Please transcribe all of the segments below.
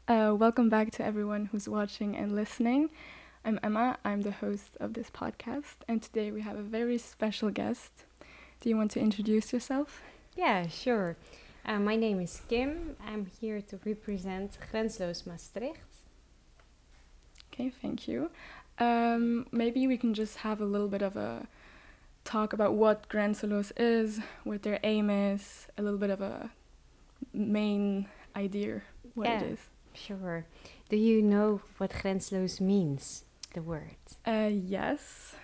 Welcome back to everyone who's watching and listening. I'm Emma, I'm the host of this podcast, and today we have a very special guest. Do you want to introduce yourself? Yeah, sure. My name is Kim. I'm here to represent Grenzeloos Maastricht. Okay, thank you. Maybe we can just have a little bit of a talk about what Grenzeloos is, what their aim is, a little bit of a main idea what it is. Sure. Do you know what Grenzeloos means, the word? Yes,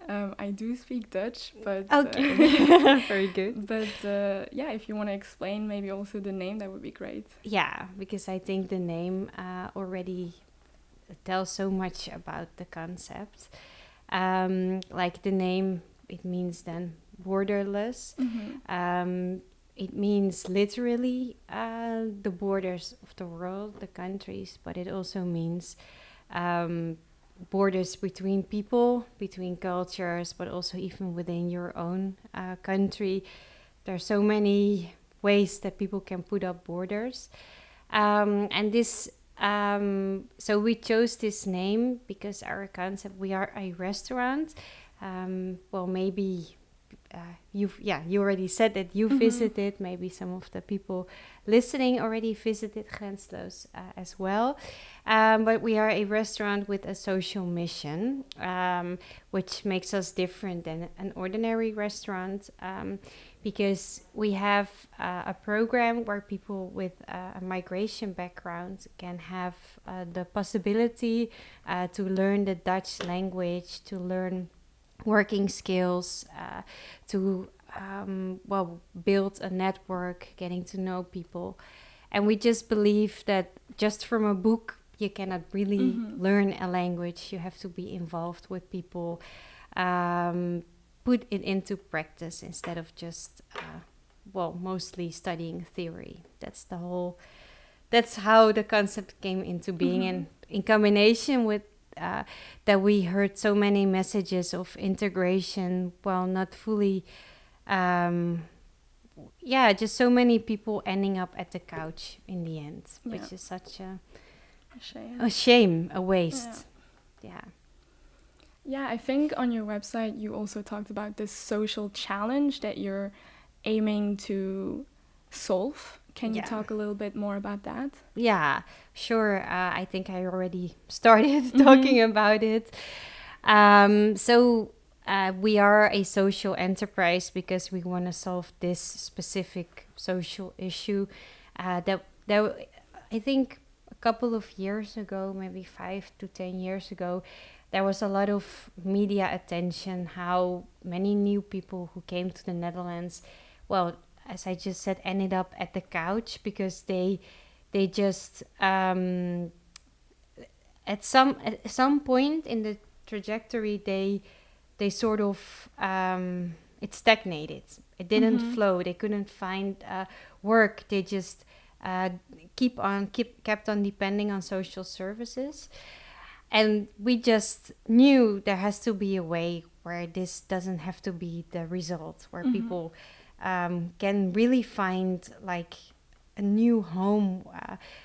I do speak Dutch, but Okay, very good. But yeah, if you want to explain maybe also the name, that would be great. Yeah, because I think the name already tells so much about the concept. Like the name, it means then borderless. It means literally the borders of the world, the countries, but it also means borders between people, between cultures, but also even within your own country. There are so many ways that people can put up borders. And this, so we chose this name because our concept, we are a restaurant. Well, maybe you already said that you visited. Maybe some of the people listening already visited Grenzeloos as well. But we are a restaurant with a social mission, which makes us different than an ordinary restaurant, because we have a program where people with a migration background can have the possibility to learn the Dutch language, to learn working skills, to build a network, getting to know people. And we just believe that just from a book you cannot really learn a language. You have to be involved with people, put it into practice instead of just mostly studying theory. That's how the concept came into being. And in combination with that, we heard so many messages of integration while not fully, just so many people ending up at the couch in the end, which is such a shame, a waste. Yeah, I think on your website you also talked about this social challenge that you're aiming to solve. Can you talk a little bit more about that? Yeah, sure. I think I already started talking about it. We are a social enterprise because we want to solve this specific social issue. That I think a couple of years ago, maybe 5 to 10 years ago, there was a lot of media attention how many new people who came to the Netherlands, well, as I just said, ended up at the couch because they just at some point in the trajectory they sort of it stagnated. It didn't flow. They couldn't find work. They just kept on depending on social services. And we just knew there has to be a way where this doesn't have to be the result, where people can really find like a new home,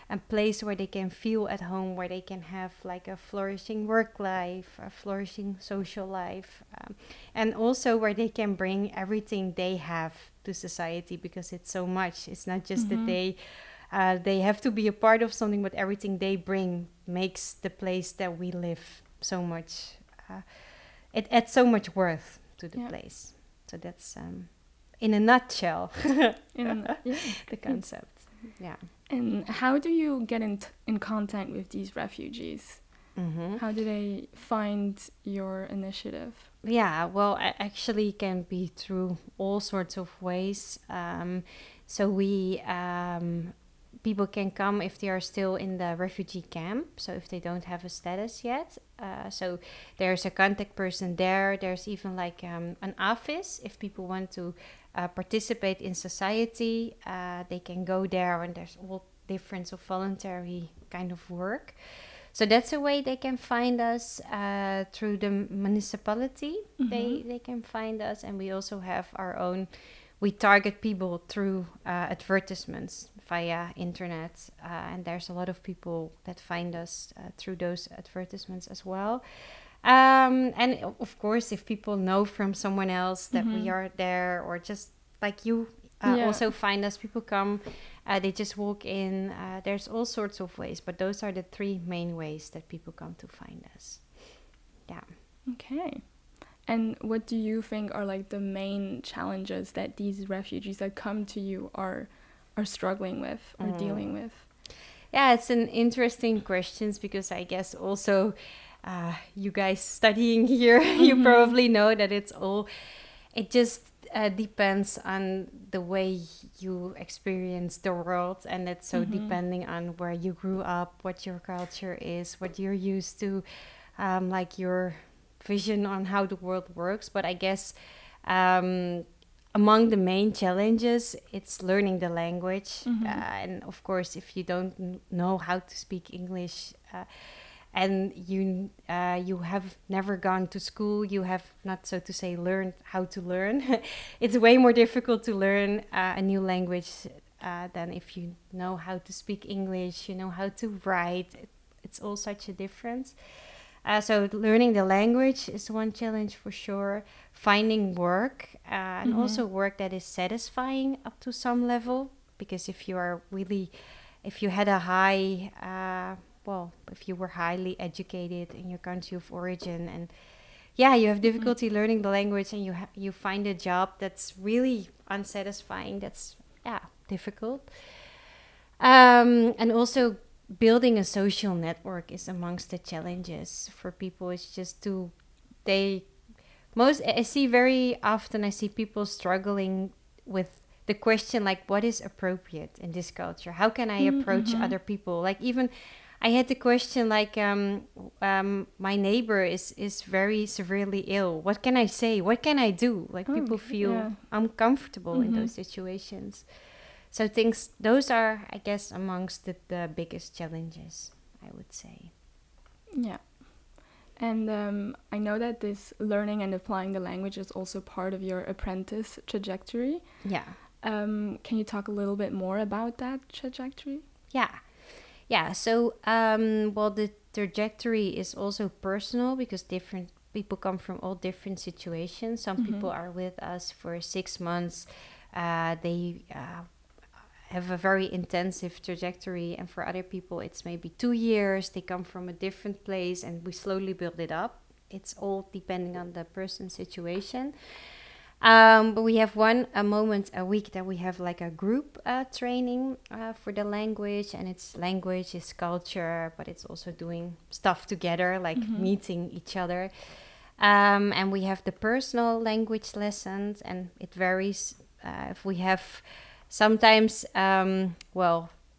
a place where they can feel at home, where they can have like a flourishing work life, a flourishing social life, and also where they can bring everything they have to society, because it's so much. It's not just that they have to be a part of something, but everything they bring makes the place that we live so much. It adds so much worth to the place. So that's in a nutshell the concept. Yeah. And how do you get in contact with these refugees? How do they find your initiative? Yeah, well, actually can be through all sorts of ways. So people can come if they are still in the refugee camp, so if they don't have a status yet. So there's a contact person there. There's even like an office if people want to participate in society. They can go there, and there's all different of voluntary kind of work. So that's a way they can find us, through the municipality. They can find us, and we also have our own. We target people through advertisements, via internet, and there's a lot of people that find us through those advertisements as well. And of course, if people know from someone else that we are there, or just like you also find us, people come, they just walk in. There's all sorts of ways, but those are the three main ways that people come to find us. Yeah. Okay. And what do you think are like the main challenges that these refugees that come to you are struggling with or dealing with? Yeah, it's an interesting question, because I guess also you guys studying here, you probably know that it just depends on the way you experience the world, and it's so depending on where you grew up, what your culture is, what you're used to, like your vision on how the world works. But I guess among the main challenges, it's learning the language. And of course, if you don't know how to speak English, and you have never gone to school, you have not, so to say, learned how to learn. It's way more difficult to learn a new language than if you know how to speak English, you know how to write. It's all such a difference. So learning the language is one challenge for sure. Finding work, and also work that is satisfying up to some level. Because if you had a high, if you were highly educated in your country of origin, and you have difficulty learning the language, and you find a job that's really unsatisfying, that's difficult. And also building a social network is amongst the challenges for people. It's just I see people struggling with the question, like, what is appropriate in this culture? How can I approach other people? Like, even I had the question, like, my neighbor is very severely ill. What can I say? What can I do? Like, people feel uncomfortable in those situations. So those are, I guess, amongst the biggest challenges, I would say. Yeah. And I know that this learning and applying the language is also part of your apprentice trajectory. Yeah. Can you talk a little bit more about that trajectory? Yeah. So, the trajectory is also personal, because different people come from all different situations. Some people are with us for 6 months. They have a very intensive trajectory, and for other people it's maybe 2 years. They come from a different place, and we slowly build it up. It's all depending on the person's situation. But we have a moment a week that we have like a group training for the language, and it's language, it's culture, but it's also doing stuff together, like meeting each other. And we have the personal language lessons, and it varies. If we have sometimes,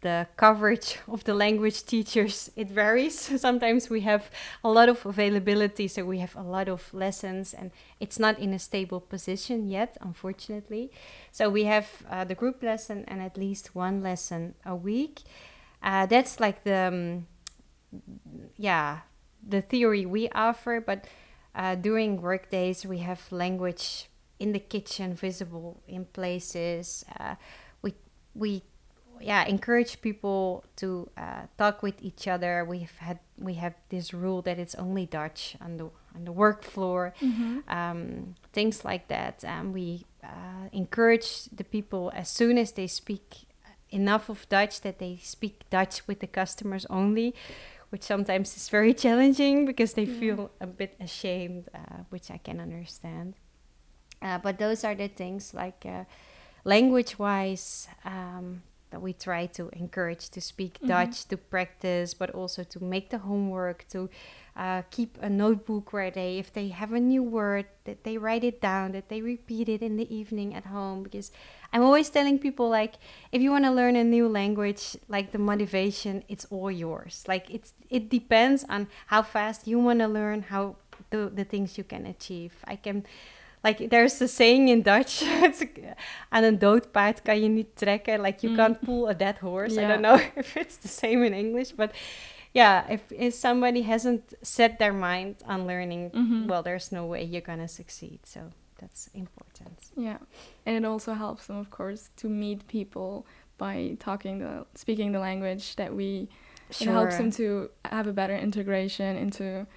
the coverage of the language teachers, it varies. Sometimes we have a lot of availability, so we have a lot of lessons, and it's not in a stable position yet, unfortunately. So we have the group lesson and at least one lesson a week. That's like the theory we offer, but during work days we have language in the kitchen, visible in places. We encourage people to talk with each other. We have this rule that it's only Dutch on the work floor, things like that. And we encourage the people, as soon as they speak enough of Dutch, that they speak Dutch with the customers only, which sometimes is very challenging because they feel a bit ashamed, which I can understand. But those are the things, like language-wise, that we try to encourage to speak Dutch, to practice, but also to make the homework, to keep a notebook where if they have a new word, that they write it down, that they repeat it in the evening at home. Because I'm always telling people, like, if you want to learn a new language, like, the motivation, it's all yours. Like, it depends on how fast you want to learn, how the things you can achieve. Like, there's a saying in Dutch, it's aan een dood paard kan je niet trekken. Like, you can't pull a dead horse. Yeah. I don't know if it's the same in English, but if somebody hasn't set their mind on learning, well, there's no way you're gonna succeed. So that's important. Yeah, and it also helps them, of course, to meet people by speaking the language, that we it helps them to have a better integration into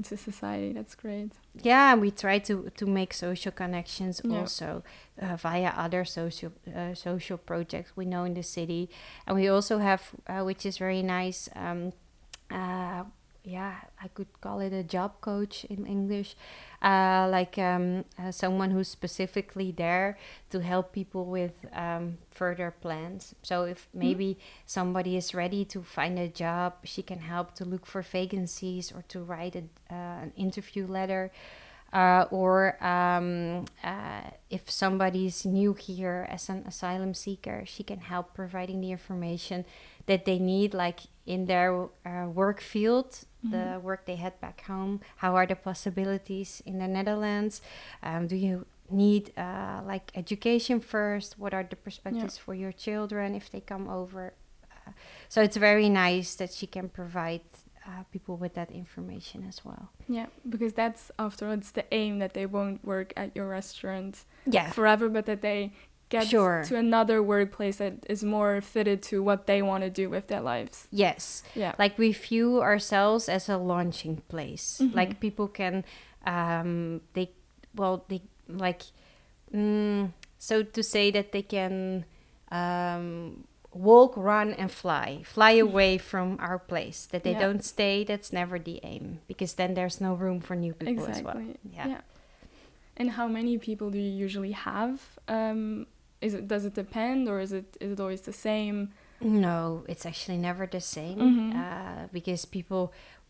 society. That's great. Yeah, we try to make social connections also via other social projects we know in the city, and we also have, which is very nice. I could call it a job coach in English, someone who's specifically there to help people with further plans. So if maybe somebody is ready to find a job, she can help to look for vacancies or to write an interview letter. If somebody's new here as an asylum seeker, she can help providing the information that they need, like in their work field, the work they had back home. How are the possibilities in the Netherlands? Do you need education first? What are the perspectives for your children if they come over? So it's very nice that she can provide people with that information as well. Yeah, because that's afterwards the aim, that they won't work at your restaurant yeah. forever, but that they get to another workplace that is more fitted to what they want to do with their lives. Yes. Yeah. Like we view ourselves as a launching place. Mm-hmm. Like people can, so to say that they can walk, run, and fly away from our place. That they don't stay. That's never the aim, because then there's no room for new people as well. Yeah. And how many people do you usually have? Does it depend, or is it always the same? No, it's actually never the same, because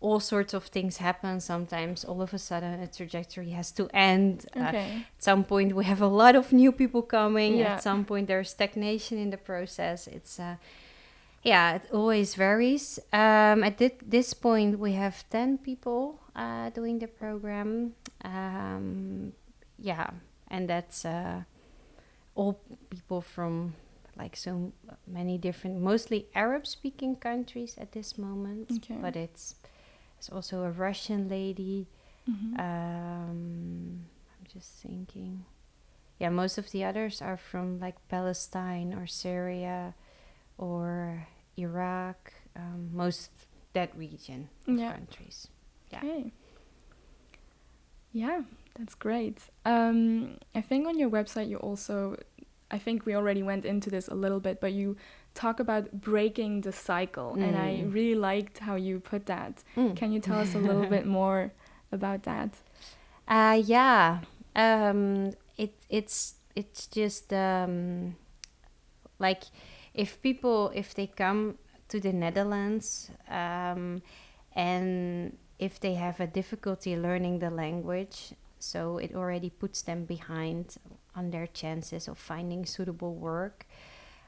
all sorts of things happen. Sometimes all of a sudden a trajectory has to end. At some point we have a lot of new people coming. At some point there's stagnation in the process. It's it always varies. At this point we have 10 people doing the program. And that's all people from like so many different, mostly Arab-speaking countries at this moment. But it's also a Russian lady. I'm just thinking. Yeah, most of the others are from like Palestine or Syria or Iraq. Most that region of countries. Yeah. Okay. Yeah, that's great. I think on your website you also, I think we already went into this a little bit, but you talk about breaking the cycle, and I really liked how you put that. Can you tell us a little bit more about that? It's just like if they come to the Netherlands and if they have a difficulty learning the language, so it already puts them behind on their chances of finding suitable work.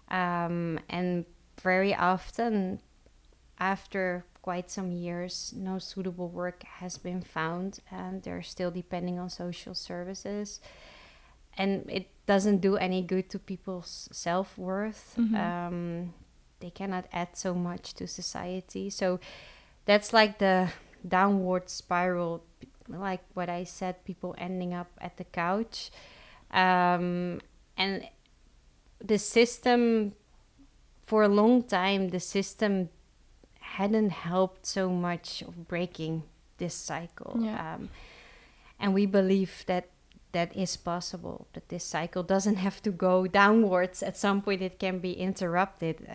And very often, after quite some years, no suitable work has been found, and they're still depending on social services. And it doesn't do any good to people's self-worth. They cannot add so much to society. So that's like the downward spiral, like what I said, people ending up at the couch. And the system, for a long time, the system hadn't helped so much of breaking this cycle. And we believe that is possible, that this cycle doesn't have to go downwards. At some point it can be interrupted.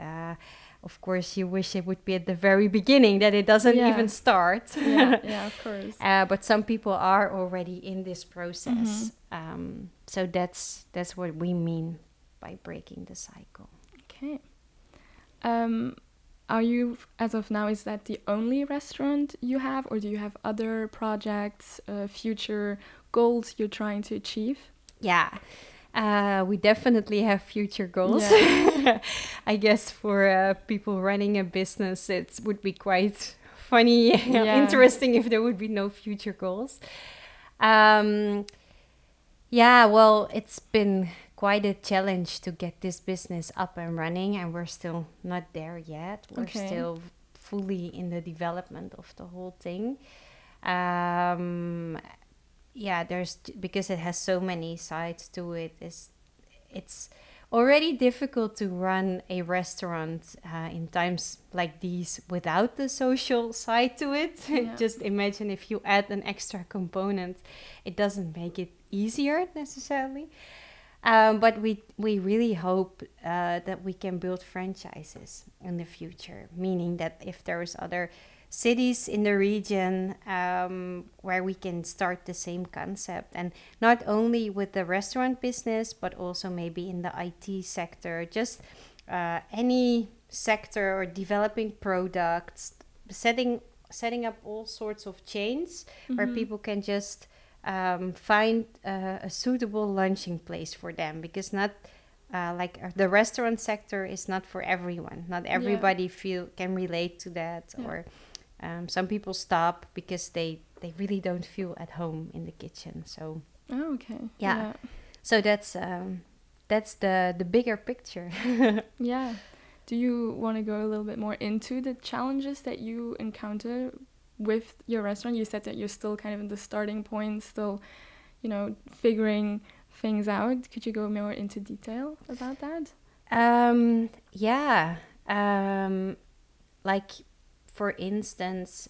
Of course, you wish it would be at the very beginning, that it doesn't even start. Yeah, of course. But some people are already in this process. So that's what we mean by breaking the cycle. Okay. Are you, as of now, is that the only restaurant you have, or do you have other projects, future goals you're trying to achieve? Yeah. We definitely have future goals. I guess for people running a business, it would be quite funny, interesting if there would be no future goals. Well, it's been quite a challenge to get this business up and running, and we're still not there yet. We're still fully in the development of the whole thing. There's, because it has so many sides to it, it's already difficult to run a restaurant in times like these without the social side to it. Yeah. Just imagine if you add an extra component, it doesn't make it easier necessarily. But we really hope that we can build franchises in the future, meaning that if there's other cities in the region where we can start the same concept, and not only with the restaurant business, but also maybe in the IT sector, just any sector or developing products, setting up all sorts of chains where people can just find a suitable lunching place for them, because not the restaurant sector is not for everyone. Not everybody can relate to that, or some people stop because they really don't feel at home in the kitchen. So okay. So that's the bigger picture. Yeah. Do you want to go a little bit more into the challenges that you encounter with your restaurant? You said that you're still kind of in the starting point, still, figuring things out. Could you go more into detail about that? Like, for instance,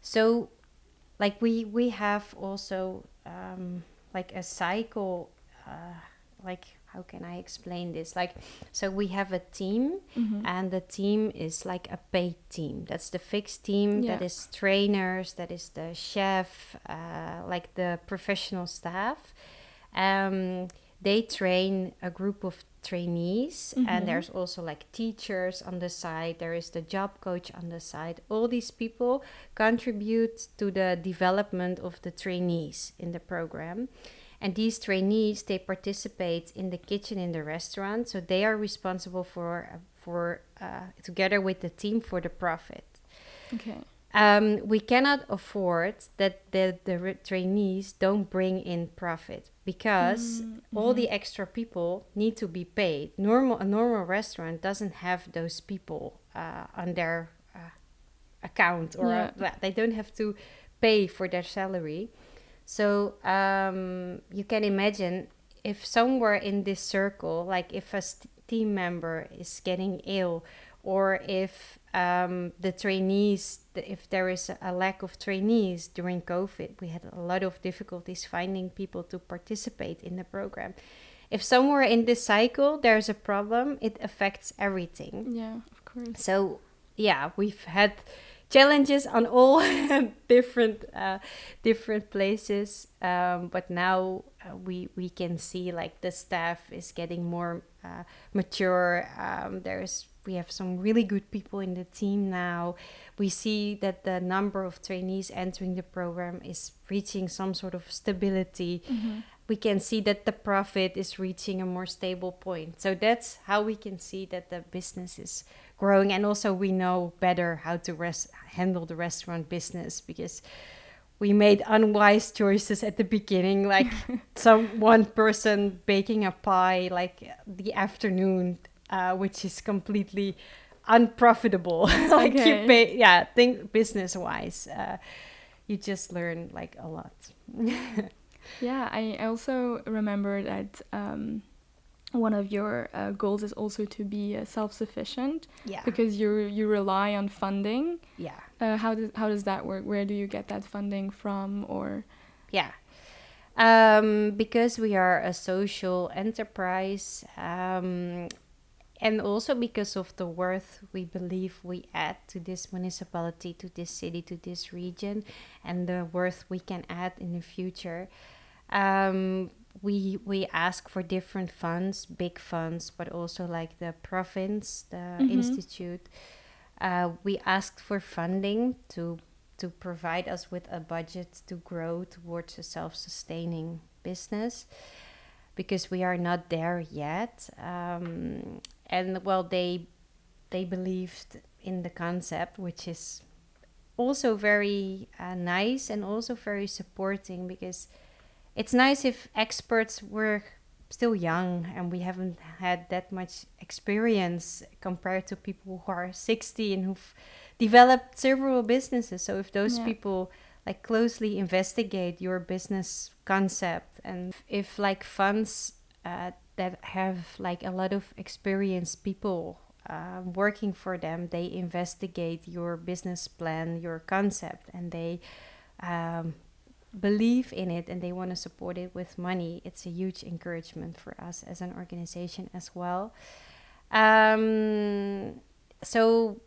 so like we have also like a cycle, like, how can I explain this? Like, so we have a team, and the team is like a paid team. That's the fixed team. That is trainers. That is the chef, like the professional staff. They train a group of trainees, and there's also like teachers on the side. There is the job coach on the side. All these people contribute to the development of the trainees in the program. And these trainees, they participate in the kitchen in the restaurant. So they are responsible for together with the team, for the profit. Okay. We cannot afford that the trainees don't bring in profit, because all the extra people need to be paid. A normal restaurant doesn't have those people on their account, or they don't have to pay for their salary. So you can imagine, if somewhere in this circle, like if a team member is getting ill, or if the trainees, if there is a lack of trainees during COVID, we had a lot of difficulties finding people to participate in the program. If somewhere in this cycle there's a problem, it affects everything. Yeah, of course. So we've had challenges on all different places, but now we can see like the staff is getting more mature. We have some really good people in the team now. We see that the number of trainees entering the program is reaching some sort of stability. We can see that the profit is reaching a more stable point. So that's how we can see that the business is growing. And also we know better how to handle the restaurant business, because we made unwise choices at the beginning, like one person baking a pie like the afternoon, which is completely unprofitable. Like think business wise, you just learn like a lot. Yeah, I also remember that one of your goals is also to be self-sufficient. Yeah. Because you rely on funding. Yeah. How does that work? Where do you get that funding from? Or because we are a social enterprise, and also because of the worth we believe we add to this municipality, to this city, to this region, and the worth we can add in the future. We ask for different funds, big funds, but also like the province, the institute. We asked for funding to provide us with a budget to grow towards a self-sustaining business, because we are not there yet. And well, they believed in the concept, which is also very nice, and also very supporting, because it's nice if experts were still young and we haven't had that much experience compared to people who are 60 and who've developed several businesses. So if those people like closely investigate your business concept, and if like funds that have like a lot of experienced people working for them. They investigate your business plan, your concept, and they believe in it and they want to support it with money. It's a huge encouragement for us as an organization as well. So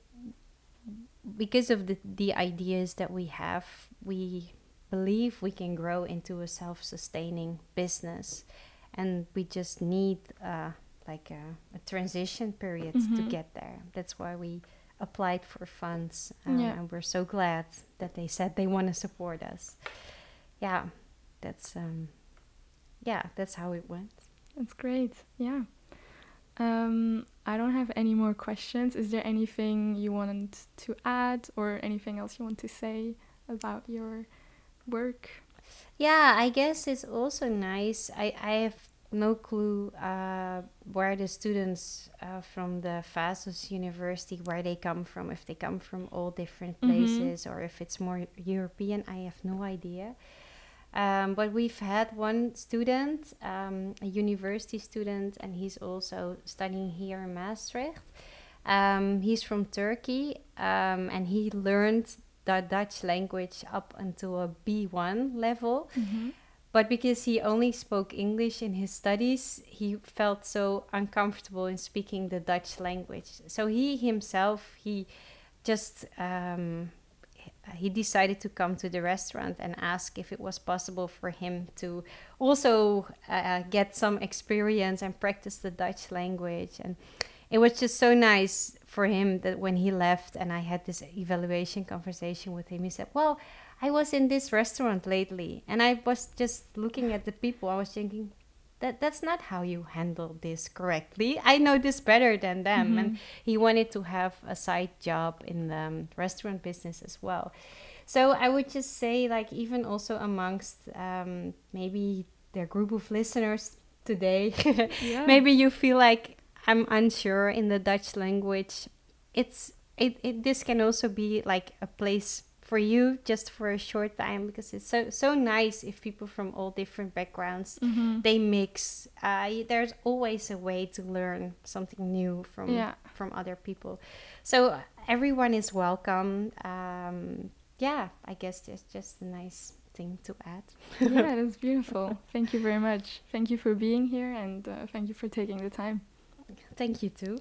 because of the ideas that we have, we believe we can grow into a self-sustaining business, and we just need like a transition period to get there. That's why we applied for funds, and we're so glad that they said they want to support us. Yeah, that's how it went. That's great. Yeah. I don't have any more questions. Is there anything you wanted to add or anything else you want to say about your work? Yeah, I guess it's also nice. I have no clue where the students from the SOFASoS University, where they come from, if they come from all different places or if it's more European. I have no idea. But we've had one student, a university student, and he's also studying here in Maastricht. He's from Turkey, and he learned the Dutch language up until a B1 level. But because he only spoke English in his studies, he felt so uncomfortable in speaking the Dutch language. So he himself, he just... he decided to come to the restaurant and ask if it was possible for him to also get some experience and practice the Dutch language. And it was just so nice for him that when he left and I had this evaluation conversation with him, he said, well, I was in this restaurant lately and I was just looking at the people. I was thinking, that's not how you handle this correctly. I know this better than them. And he wanted to have a side job in the restaurant business as well. So I would just say, like, even also amongst maybe their group of listeners today, maybe you feel like I'm unsure in the Dutch language. This can also be like a place for you just for a short time, because it's so nice if people from all different backgrounds they mix. There's always a way to learn something new from other people, so everyone is welcome. I guess there's just a nice thing to add. Yeah, that's beautiful. Thank you very much. Thank you for being here, and thank you for taking the time. Thank you too.